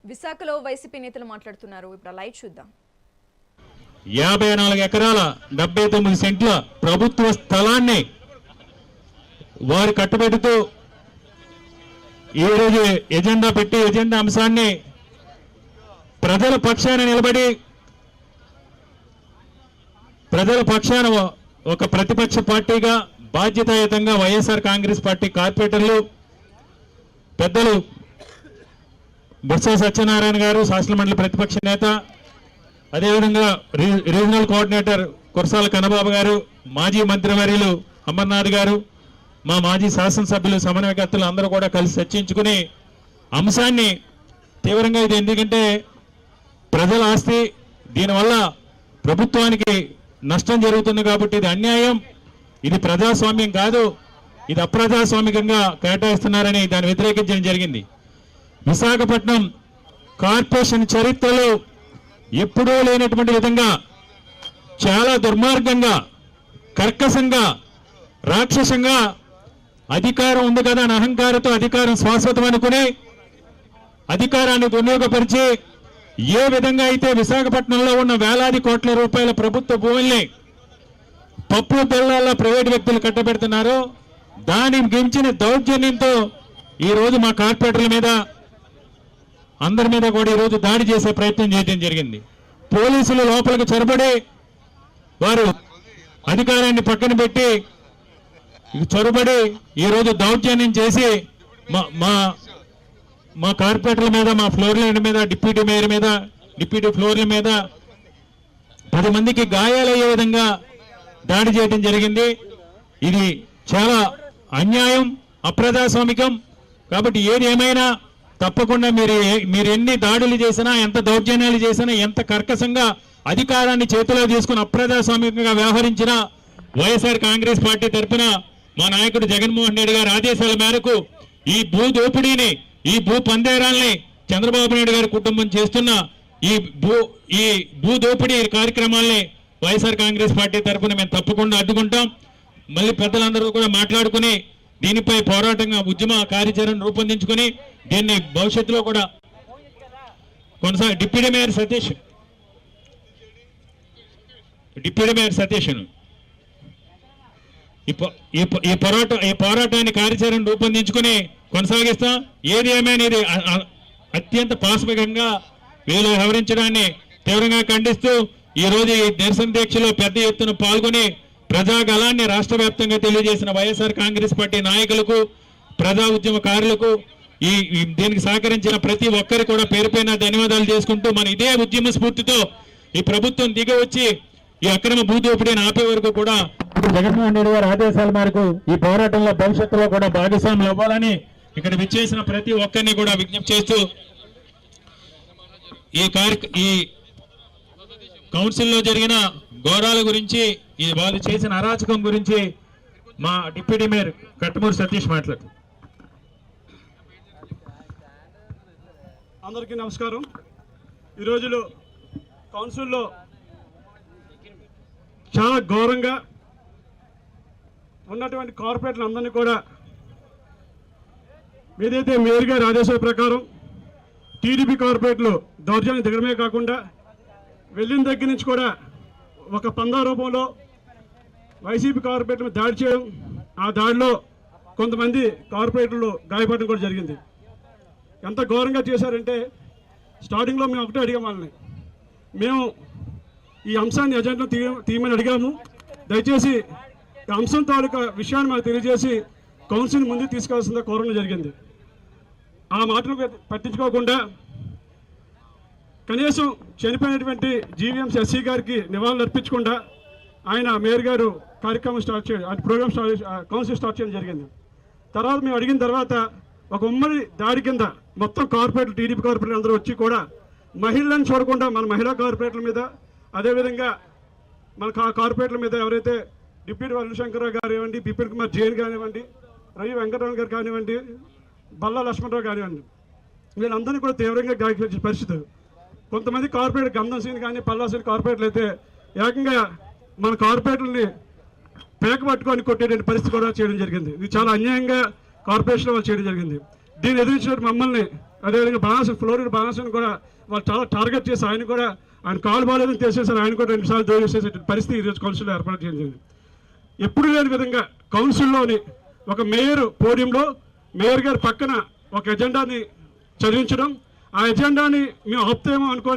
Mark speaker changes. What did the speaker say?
Speaker 1: విశాఖలో వైసీపీ నేతలు మాట్లాడుతున్నారు. ఇప్పుడు లైవ్ చూద్దాం.
Speaker 2: 54 ఎకరాల 79 సెంట్ల ప్రభుత్వ స్థలాన్ని వారు కట్టబెడుతూ ఈరోజు ఎజెండా అంశాన్ని ప్రజల పక్షాన నిలబడి ప్రజల పక్షాన ఒక ప్రతిపక్ష పార్టీగా బాధ్యతాయుతంగా వైఎస్ఆర్ కాంగ్రెస్ పార్టీ కార్పొరేటర్లు పెద్దలు బొత్స సత్యనారాయణ గారు, శాసనమండలి ప్రతిపక్ష నేత, అదేవిధంగా రీజనల్ కోఆర్డినేటర్ కురసాల కన్నబాబు గారు, మాజీ మంత్రివర్యులు అమర్నాథ్ గారు, మా మాజీ శాసనసభ్యులు, సమన్వయకర్తలు అందరూ కూడా కలిసి చర్చించుకుని అంశాన్ని తీవ్రంగా, ఇది ఎందుకంటే ప్రజల ఆస్తి, దీనివల్ల ప్రభుత్వానికి నష్టం జరుగుతుంది కాబట్టి ఇది అన్యాయం, ఇది ప్రజాస్వామ్యం కాదు, ఇది అప్రజాస్వామికంగా కేటాయిస్తున్నారని దాన్ని వ్యతిరేకించడం జరిగింది. విశాఖపట్నం కార్పొరేషన్ చరిత్రలో ఎప్పుడూ లేనటువంటి విధంగా చాలా దుర్మార్గంగా, కర్కశంగా, రాక్షసంగా అధికారం ఉంది కదా అని అహంకారంతో అధికారం శాశ్వతం అనుకుని అధికారాన్ని వినియోగపరిచి ఏ విధంగా అయితే విశాఖపట్నంలో ఉన్న వేలాది కోట్ల రూపాయల ప్రభుత్వ భూముల్ని పప్పు బెల్లాల ప్రైవేటు వ్యక్తులు కట్టబెడుతున్నారో దాన్ని గించిన దౌర్జన్యంతో ఈరోజు మా కార్పొరేటర్ల మీద, అందరి మీద కూడా ఈరోజు దాడి చేసే ప్రయత్నం చేయడం జరిగింది. పోలీసులు లోపలికి చొరబడి వారు అధికారాన్ని పక్కన పెట్టి చొరబడి ఈరోజు దౌర్జన్యం చేసి మా కార్పొరేటర్ల మీద, మా ఫ్లోర్ లైన్ మీద, డిప్యూటీ మేయర్ మీద, డిప్యూటీ ఫ్లోర్ల మీద 10 మందికి గాయాలయ్యే విధంగా దాడి చేయడం జరిగింది. ఇది చాలా అన్యాయం, అప్రజాస్వామికం. కాబట్టి ఏది ఏమైనా తప్పకుండా మీరు ఎన్ని దాడులు చేసినా, ఎంత దౌర్జన్యాలు చేసినా, ఎంత కర్కశంగా అధికారాన్ని చేతిలో తీసుకుని అప్రజాస్వామికంగా వ్యవహరించిన వైఎస్ఆర్ కాంగ్రెస్ పార్టీ తరఫున మా నాయకుడు జగన్మోహన్ రెడ్డి గారి ఆదేశాల మేరకు ఈ భూ దోపిడీని, ఈ భూ పందేరాల్ని చంద్రబాబు నాయుడు గారి కుటుంబం చేస్తున్న ఈ భూ దోపిడీ కార్యక్రమాల్ని వైఎస్ఆర్ కాంగ్రెస్ పార్టీ తరఫున మేము తప్పకుండా అడ్డుకుంటాం. మళ్ళీ పెద్దలందరూ కూడా మాట్లాడుకుని దీనిపై పోరాటంగా ఉద్యమ కార్యాచరణ రూపొందించుకుని దీన్ని భవిష్యత్తులో కూడా డిప్యూటీ మేయర్ సతీష్ ఈ పోరాటాన్ని కార్యాచరణ రూపొందించుకుని కొనసాగిస్తాం. ఏది ఏమైనా ఇది అత్యంత పాశవికంగా వీళ్ళు వ్యవహరించడాన్ని తీవ్రంగా ఖండిస్తూ ఈ రోజు ఈ నిరసన దీక్షలో పెద్ద ఎత్తున పాల్గొని ప్రజాగళాన్ని రాష్ట్ర వ్యాప్తంగా తెలియజేసిన వైఎస్ఆర్ కాంగ్రెస్ పార్టీ నాయకులకు, ప్రజా ఉద్యమకారులకు, దీనికి సహకరించిన ప్రతి ఒక్కరి కూడా పేరు పైన ధన్యవాదాలు చేసుకుంటూ మన ఇదే ఉద్యమ స్ఫూర్తితో ఈ ప్రభుత్వం దిగి వచ్చి ఈ అక్రమ భూదోపిడీని ఆపే వరకు కూడా జగన్మోహన్ రెడ్డి గారి ఆదేశాల మేరకు ఈ పోరాటంలో భవిష్యత్తులో కూడా భాగస్వాములు అవ్వాలని ఇక్కడ విచ్చేసిన ప్రతి ఒక్కరిని కూడా విజ్ఞప్తి చేస్తూ ఈ కౌన్సిల్లో జరిగిన ఘోరాల గురించి, వాళ్ళు చేసిన అరాచకం గురించి మా డిప్యూటీ మేయర్ కట్టమూరి సతీష్ మాట్లాడుతారు.
Speaker 3: అందరికీ నమస్కారం. ఈ రోజులో కౌన్సిల్లో చాలా ఘోరంగా ఉన్నటువంటి కార్పొరేట్లు అందరినీ కూడా ఏదైతే మేయర్ గారి ఆదేశాల ప్రకారం టీడీపీ కార్పొరేట్లు దౌర్జన్యం దిగడమే కాకుండా వెళ్ళిన దగ్గర నుంచి కూడా ఒక పందా రూపంలో వైసీపీ కార్పొరేట్లు దాడి చేయడం, ఆ దాడిలో కొంతమంది కార్పొరేటర్లు గాయపడడం కూడా జరిగింది. ఎంత ఘోరంగా చేశారంటే స్టార్టింగ్లో మేము ఒకటే అడిగాం వాళ్ళని, మేము ఈ అంశాన్ని ఎజెండా తీయమని అడిగాము, దయచేసి ఈ అంశం తాలూకా విషయాన్ని మాకు తెలియజేసి కౌన్సిల్ ముందుకు తీసుకోవాల్సిందిగా కోరడం జరిగింది. ఆ మాటలు పట్టించుకోకుండా కనీసం చనిపోయినటువంటి జీవీఎంసీ ఎస్సీ గారికి నివాళులు అర్పించకుండా ఆయన మేయర్ గారు కార్యక్రమం స్టార్ట్ చేయడం, ప్రోగ్రామ్ కౌన్సిల్ స్టార్ట్ చేయడం జరిగింది. తర్వాత మేము అడిగిన తర్వాత ఒక ఉమ్మడి దాడి కింద మొత్తం కార్పొరేట్లు, టీడీపీ కార్పొరేట్లు అందరూ వచ్చి కూడా మహిళలను చూడకుండా మన మహిళా కార్పొరేట్ల మీద, అదేవిధంగా మన కార్పొరేట్ల మీద ఎవరైతే డిప్యూటీ వల్లిశంకరరావు గారు కానివ్వండి, బిపిన్ కుమార్ జైన్ కానివ్వండి, రవి వెంకటరావు గారు కానివ్వండి, బల్లా లక్ష్మణరావు కానివ్వండి, వీళ్ళందరినీ కూడా తీవ్రంగా గాయపరిచిన పరిస్థితి. కొంతమంది కార్పొరేట్ గంధం సీన్ కానీ పల్లా సీన్ కార్పొరేట్లు అయితే ఏకంగా మన కార్పొరేట్లని పేక పట్టుకొని కొట్టేటువంటి పరిస్థితి కూడా చేయడం జరిగింది. ఇది చాలా అన్యాయంగా కార్పొరేషన్ వాళ్ళు చేయడం జరిగింది. దీన్ని ఎదిరించిన మమ్మల్ని అదేవిధంగా ఫ్లోరిడ్ బాలాసన్ కూడా వాళ్ళు చాలా టార్గెట్ చేసి ఆయన కూడా ఆయన కాలు బాగాలేదని తెలిసేసారు, ఆయన కూడా 2 సార్లు దూరం చేసే పరిస్థితి ఈరోజు కౌన్సిల్లో ఏర్పాటు చేసింది. ఎప్పుడు లేని విధంగా కౌన్సిల్లోని ఒక మేయర్ పోడియంలో మేయర్ గారి పక్కన ఒక ఎజెండాని చదివించడం, ఆ ఎజెండాని మేము ఆపుతామో అనుకోని